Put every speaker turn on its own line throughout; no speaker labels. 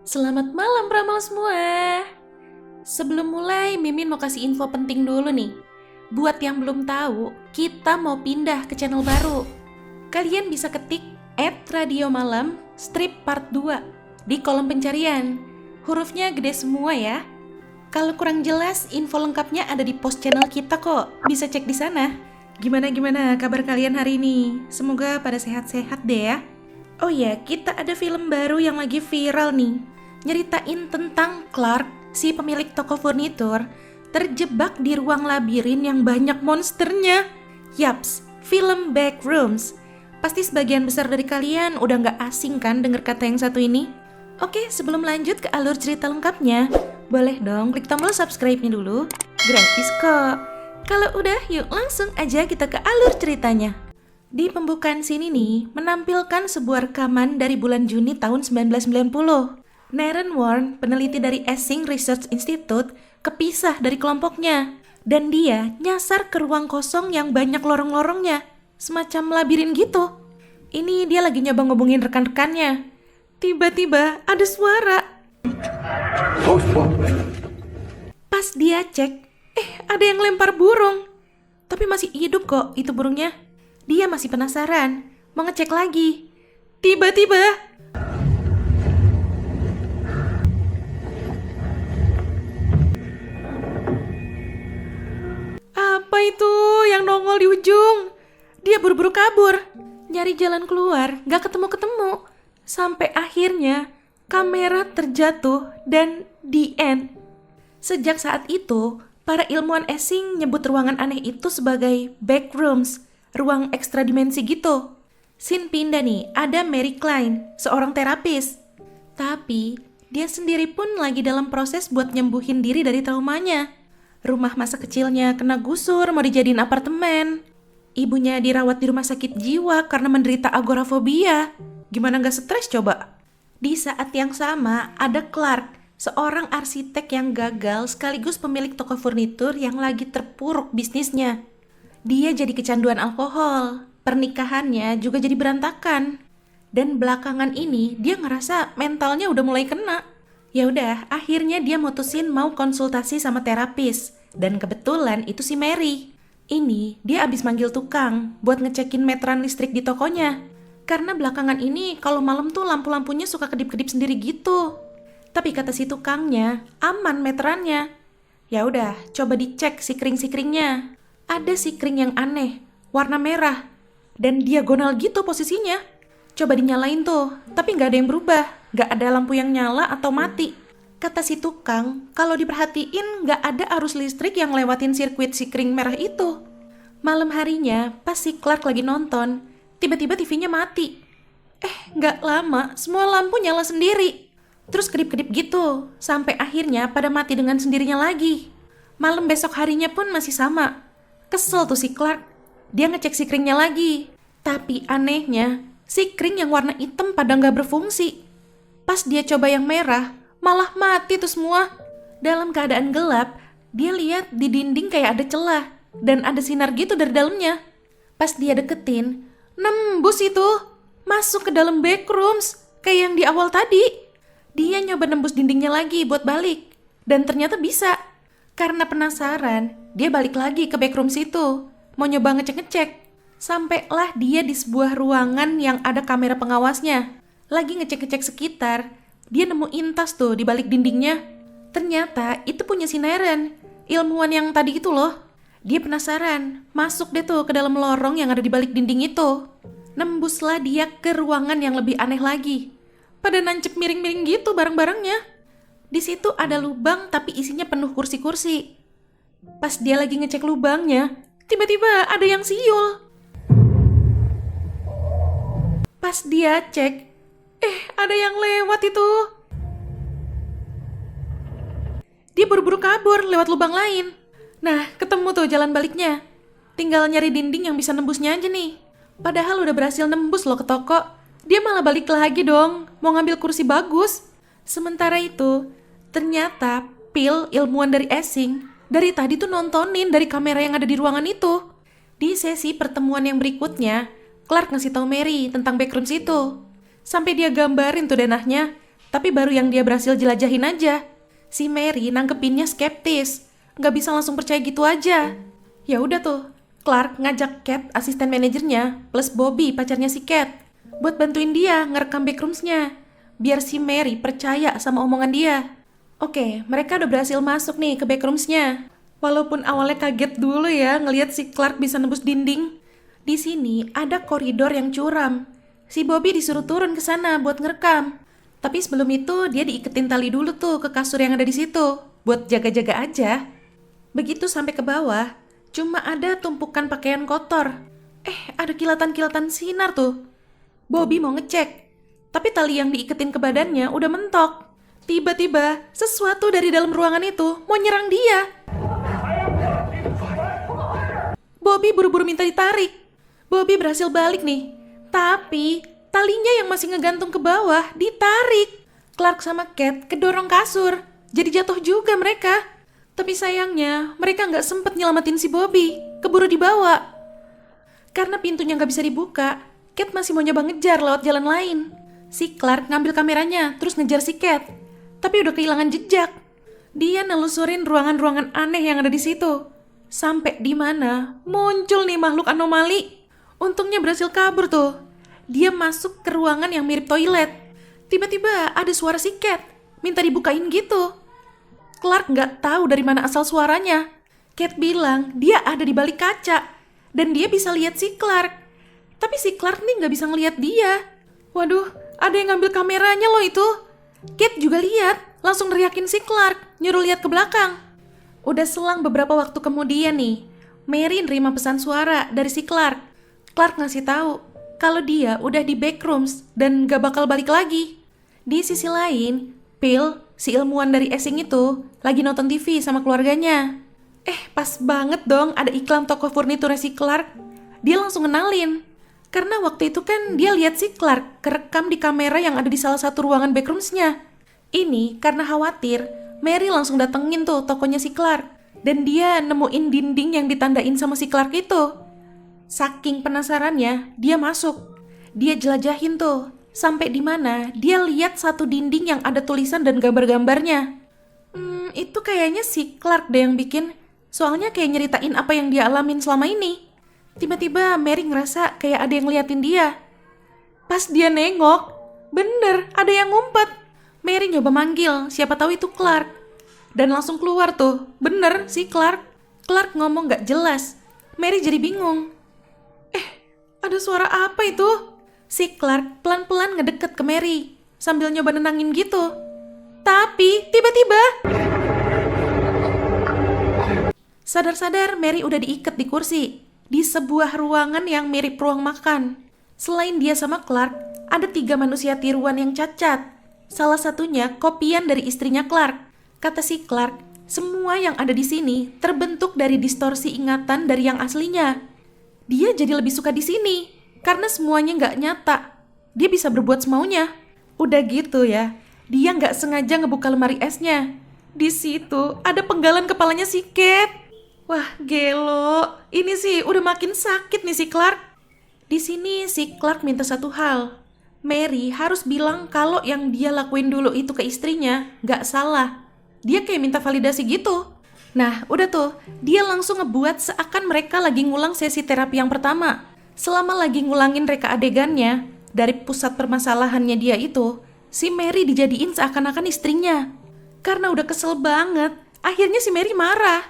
Selamat malam Pramal semua. Sebelum mulai, Mimin mau kasih info penting dulu nih. Buat yang belum tahu, kita mau pindah ke channel baru. Kalian bisa ketik @radiomalam strip part 2 di kolom pencarian. Hurufnya gede semua ya. Kalau kurang jelas, info lengkapnya ada di post channel kita kok. Bisa cek di sana. Gimana kabar kalian hari ini? Semoga pada sehat-sehat deh ya. Oh ya, kita ada film baru yang lagi viral nih. Nyeritain tentang Clark, si pemilik toko furnitur, terjebak di ruang labirin yang banyak monsternya. Yaps, film Backrooms. Pasti sebagian besar dari kalian udah gak asing kan denger kata yang satu ini? Oke, sebelum lanjut ke alur cerita lengkapnya, boleh dong klik tombol subscribe-nya dulu. Gratis kok. Kalau udah, yuk langsung aja kita ke alur ceritanya. Di pembukaan sini nih, menampilkan sebuah rekaman dari bulan Juni tahun 1990. Naren Warren, peneliti dari Essing Research Institute, kepisah dari kelompoknya. Dan dia nyasar ke ruang kosong yang banyak lorong-lorongnya, semacam labirin gitu. Ini dia lagi nyoba ngubungin rekan-rekannya. Tiba-tiba ada suara. Pas dia cek, ada yang lempar burung. Tapi masih hidup kok itu burungnya. Dia masih penasaran, mau ngecek lagi. Tiba-tiba, apa itu yang nongol di ujung? Dia buru-buru kabur, nyari jalan keluar, gak ketemu-ketemu. Sampai akhirnya kamera terjatuh dan the end. Sejak saat itu, para ilmuwan Essing nyebut ruangan aneh itu sebagai backrooms, ruang ekstra dimensi gitu. Scene pindah nih, ada Mary Klein, seorang terapis. Tapi, dia sendiri pun lagi dalam proses buat nyembuhin diri dari traumanya. Rumah masa kecilnya kena gusur, mau dijadiin apartemen. Ibunya dirawat di rumah sakit jiwa karena menderita agorafobia. Gimana gak stres coba? Di saat yang sama, ada Clark, seorang arsitek yang gagal sekaligus pemilik toko furnitur yang lagi terpuruk bisnisnya. Dia jadi kecanduan alkohol, pernikahannya juga jadi berantakan. Dan belakangan ini dia ngerasa mentalnya udah mulai kena. Ya udah, akhirnya dia mutusin mau konsultasi sama terapis. Dan kebetulan itu si Mary. Ini dia abis manggil tukang buat ngecekin meteran listrik di tokonya. Karena belakangan ini kalau malam tuh lampu-lampunya suka kedip-kedip sendiri gitu. Tapi kata si tukangnya, aman meterannya. Ya udah, coba dicek sikring-sikringnya. Ada sikring yang aneh, warna merah, dan diagonal gitu posisinya. Coba dinyalain tuh, tapi nggak ada yang berubah, nggak ada lampu yang nyala atau mati. Kata si tukang, kalau diperhatiin nggak ada arus listrik yang lewatin sirkuit sikring merah itu. Malam harinya, pas si Clark lagi nonton, tiba-tiba TV-nya mati. Nggak lama, semua lampu nyala sendiri. Terus kedip-kedip gitu, sampai akhirnya pada mati dengan sendirinya lagi. Malam besok harinya pun masih sama. Kesel tuh si Clark. Dia ngecek sikringnya lagi. Tapi anehnya, sikring yang warna hitam pada nggak berfungsi. Pas dia coba yang merah, malah mati tuh semua. Dalam keadaan gelap, dia lihat di dinding kayak ada celah. Dan ada sinar gitu dari dalamnya. Pas dia deketin, nembus itu. Masuk ke dalam backrooms, kayak yang di awal tadi. Dia nyoba nembus dindingnya lagi buat balik. Dan ternyata bisa. Karena penasaran, dia balik lagi ke backrooms itu. Mau nyoba ngecek-ngecek. Sampailah dia di sebuah ruangan yang ada kamera pengawasnya. Lagi ngecek-ngecek sekitar, dia nemuin tas tuh di balik dindingnya. Ternyata itu punya si Naren, ilmuwan yang tadi itu loh. Dia penasaran, masuk deh tuh ke dalam lorong yang ada di balik dinding itu. Nembuslah dia ke ruangan yang lebih aneh lagi. Pada nancep miring-miring gitu barang-barangnya. Di situ ada lubang tapi isinya penuh kursi-kursi. Pas dia lagi ngecek lubangnya, tiba-tiba ada yang siul. Pas dia cek, ada yang lewat itu. Dia buru-buru kabur lewat lubang lain. Nah, ketemu tuh jalan baliknya. Tinggal nyari dinding yang bisa nembusnya aja nih. Padahal udah berhasil nembus loh ke toko. Dia malah balik lagi dong, mau ngambil kursi bagus. Sementara itu, ternyata Phil, ilmuwan dari Essing, dari tadi tuh nontonin dari kamera yang ada di ruangan itu. Di sesi pertemuan yang berikutnya, Clark ngasih tahu Mary tentang backrooms itu. Sampai dia gambarin tuh denahnya, Tapi baru yang dia berhasil jelajahin aja. Si Mary nangkepinnya skeptis, nggak bisa langsung percaya gitu aja. Ya udah tuh, Clark ngajak Cat, asisten manajernya, plus Bobby, pacarnya si Cat, buat bantuin dia ngerekam backrooms-nya, biar si Mary percaya sama omongan dia. Oke, mereka udah berhasil masuk nih ke backrooms-nya. Walaupun awalnya kaget dulu ya ngelihat si Clark bisa nembus dinding. Di sini ada koridor yang curam. Si Bobby disuruh turun ke sana buat ngerekam. Tapi sebelum itu dia diiketin tali dulu tuh ke kasur yang ada di situ, buat jaga-jaga aja. Begitu sampai ke bawah, cuma ada tumpukan pakaian kotor. Ada kilatan-kilatan sinar tuh. Bobby mau ngecek, tapi tali yang diiketin ke badannya udah mentok. Tiba-tiba, sesuatu dari dalam ruangan itu mau nyerang dia. Bobby buru-buru minta ditarik. Bobby berhasil balik nih. Tapi, talinya yang masih ngegantung ke bawah ditarik. Clark sama Cat kedorong kasur. Jadi jatuh juga mereka. Tapi sayangnya, mereka nggak sempet nyelamatin si Bobby. Keburu dibawa. Karena pintunya nggak bisa dibuka, Cat masih mau nyoba ngejar lewat jalan lain. Si Clark ngambil kameranya, terus ngejar si Cat. Tapi udah kehilangan jejak. Dia nelusurin ruangan-ruangan aneh yang ada di situ. Sampai di mana muncul nih makhluk anomali. Untungnya berhasil kabur tuh. Dia masuk ke ruangan yang mirip toilet. Tiba-tiba ada suara si Cat, minta dibukain gitu. Clark nggak tahu dari mana asal suaranya. Cat bilang dia ada di balik kaca. Dan dia bisa lihat si Clark. Tapi si Clark nih nggak bisa ngelihat dia. Waduh, ada yang ngambil kameranya loh itu. Cat juga lihat, langsung neriakin si Clark, nyuruh lihat ke belakang. Udah selang beberapa waktu kemudian nih, Mary nerima pesan suara dari si Clark. Clark ngasih tahu kalau dia udah di backrooms dan gak bakal balik lagi. Di sisi lain, Phil, si ilmuwan dari Essing itu, lagi nonton TV sama keluarganya. Pas banget dong ada iklan toko furnitur si Clark. Dia langsung kenalin. Karena waktu itu kan dia lihat si Clark kerekam di kamera yang ada di salah satu ruangan backroomsnya. Ini karena khawatir, Mary langsung datengin tuh tokonya si Clark. Dan dia nemuin dinding yang ditandain sama si Clark itu. Saking penasarannya, dia masuk. Dia jelajahin tuh, sampai di mana dia lihat satu dinding yang ada tulisan dan gambar-gambarnya. Itu kayaknya si Clark deh yang bikin. Soalnya kayak nyeritain apa yang dia alamin selama ini. Tiba-tiba Mary ngerasa kayak ada yang ngeliatin dia. Pas dia nengok, bener ada yang ngumpet. Mary nyoba manggil, siapa tahu itu Clark. Dan langsung keluar tuh, bener si Clark. Clark ngomong gak jelas. Mary jadi bingung. Ada suara apa itu? Si Clark pelan-pelan ngedeket ke Mary, sambil nyoba nenangin gitu. Tapi tiba-tiba sadar-sadar Mary udah diikat di kursi, di sebuah ruangan yang mirip ruang makan. Selain dia sama Clark, ada 3 manusia tiruan yang cacat. Salah satunya kopian dari istrinya Clark. Kata si Clark, semua yang ada di sini terbentuk dari distorsi ingatan dari yang aslinya. Dia jadi lebih suka di sini karena semuanya nggak nyata. Dia bisa berbuat semaunya. Udah gitu ya, dia nggak sengaja ngebuka lemari esnya. Di situ ada penggalan kepalanya si Cat. Wah, gelo. Ini sih udah makin sakit nih si Clark. Di sini si Clark minta satu hal. Mary harus bilang kalau yang dia lakuin dulu itu ke istrinya nggak salah. Dia kayak minta validasi gitu. Nah, udah tuh, dia langsung ngebuat seakan mereka lagi ngulang sesi terapi yang pertama. Selama lagi ngulangin reka adegannya, dari pusat permasalahannya dia itu, si Mary dijadiin seakan-akan istrinya. Karena udah kesel banget, akhirnya si Mary marah.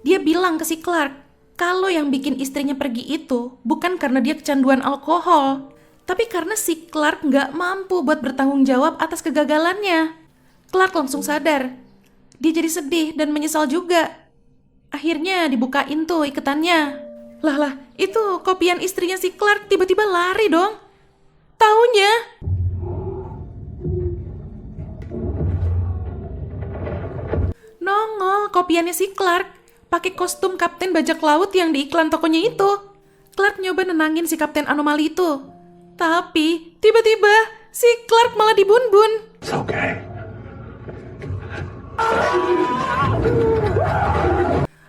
Dia bilang ke si Clark, kalau yang bikin istrinya pergi itu bukan karena dia kecanduan alkohol, tapi karena si Clark nggak mampu buat bertanggung jawab atas kegagalannya. Clark langsung sadar. Dia jadi sedih dan menyesal juga. Akhirnya dibukain tuh iketannya. Lah, itu kopian istrinya si Clark tiba-tiba lari dong. Taunya nongol kopiannya si Clark, pakai kostum kapten bajak laut yang di iklan tokonya itu. Clark nyoba nenangin si kapten anomali itu. Tapi tiba-tiba si Clark malah dibun-bun.
It's okay.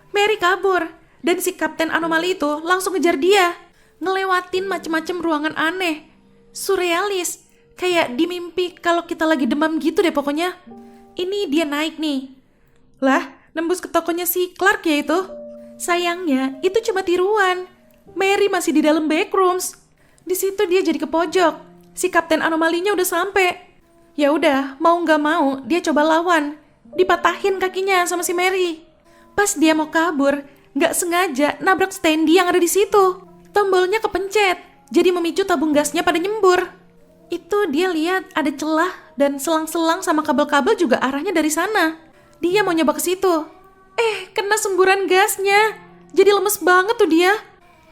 Mary kabur, dan si kapten anomali itu langsung ngejar dia. Ngelewatin macem-macem ruangan aneh, surrealis, Kayak di mimpi kalau kita lagi demam gitu deh pokoknya. Ini dia naik nih. Lah, nembus ke tokonya si Clark ya itu. Sayangnya, itu cuma tiruan. Mary masih di dalam backrooms. Di situ dia jadi ke pojok. Si Kapten Anomalinya udah sampai. Ya udah, mau nggak mau, dia coba lawan. Dipatahin kakinya sama si Mary. Pas dia mau kabur, nggak sengaja nabrak Standy yang ada di situ. Tombolnya kepencet, jadi memicu tabung gasnya pada nyembur. Itu dia lihat ada celah dan selang-selang sama kabel-kabel juga arahnya dari sana. Dia mau nyoba ke situ. Kena semburan gasnya. Jadi lemes banget tuh dia.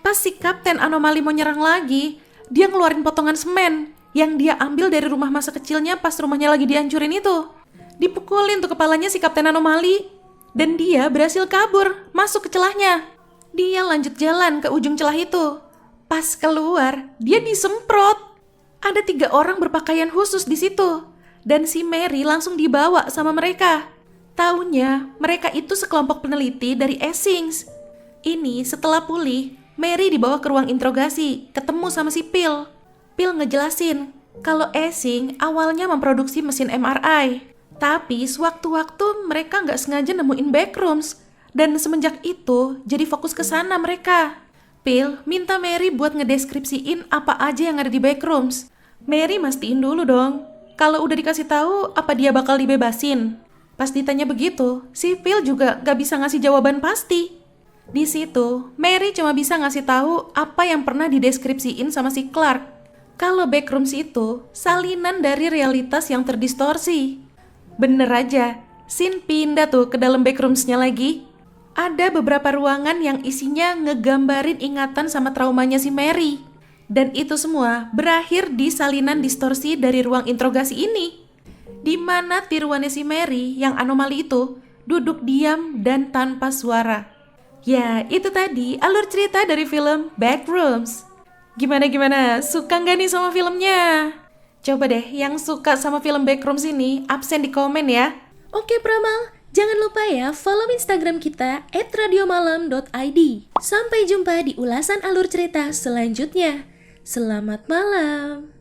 Pas si Kapten Anomali mau nyerang lagi, dia ngeluarin potongan semen yang dia ambil dari rumah masa kecilnya pas rumahnya lagi dihancurin itu. Dipukulin tuh kepalanya si Kapten Anomali. Dan dia berhasil kabur, masuk ke celahnya. Dia lanjut jalan ke ujung celah itu. Pas keluar, dia disemprot. Ada 3 orang berpakaian khusus di situ. Dan si Mary langsung dibawa sama mereka. Taunya, mereka itu sekelompok peneliti dari Essex. Ini setelah pulih, Mary dibawa ke ruang interogasi, ketemu sama si Phil. Phil ngejelasin kalau Essex awalnya memproduksi mesin MRI. Tapi sewaktu-waktu mereka nggak sengaja nemuin backrooms. Dan semenjak itu, jadi fokus ke sana mereka. Phil minta Mary buat ngedeskripsiin apa aja yang ada di backrooms. Mary mastiin dulu dong. Kalau udah dikasih tahu, apa dia bakal dibebasin? Pas ditanya begitu, si Phil juga gak bisa ngasih jawaban pasti. Di situ, Mary cuma bisa ngasih tahu apa yang pernah dideskripsiin sama si Clark. Kalau backrooms itu salinan dari realitas yang terdistorsi. Bener aja, Sin pindah tuh ke dalam backroomsnya lagi. Ada beberapa ruangan yang isinya ngegambarin ingatan sama traumanya si Mary. Dan itu semua berakhir di salinan distorsi dari ruang interogasi ini. Di mana tiruannya si Mary yang anomali itu duduk diam dan tanpa suara. Ya, itu tadi alur cerita dari film Backrooms. Gimana? Suka nggak nih sama filmnya? Coba deh yang suka sama film Backrooms ini absen di komen ya.
Oke Pramal, jangan lupa ya follow Instagram kita @radiomalam.id. Sampai jumpa di ulasan alur cerita selanjutnya. Selamat malam.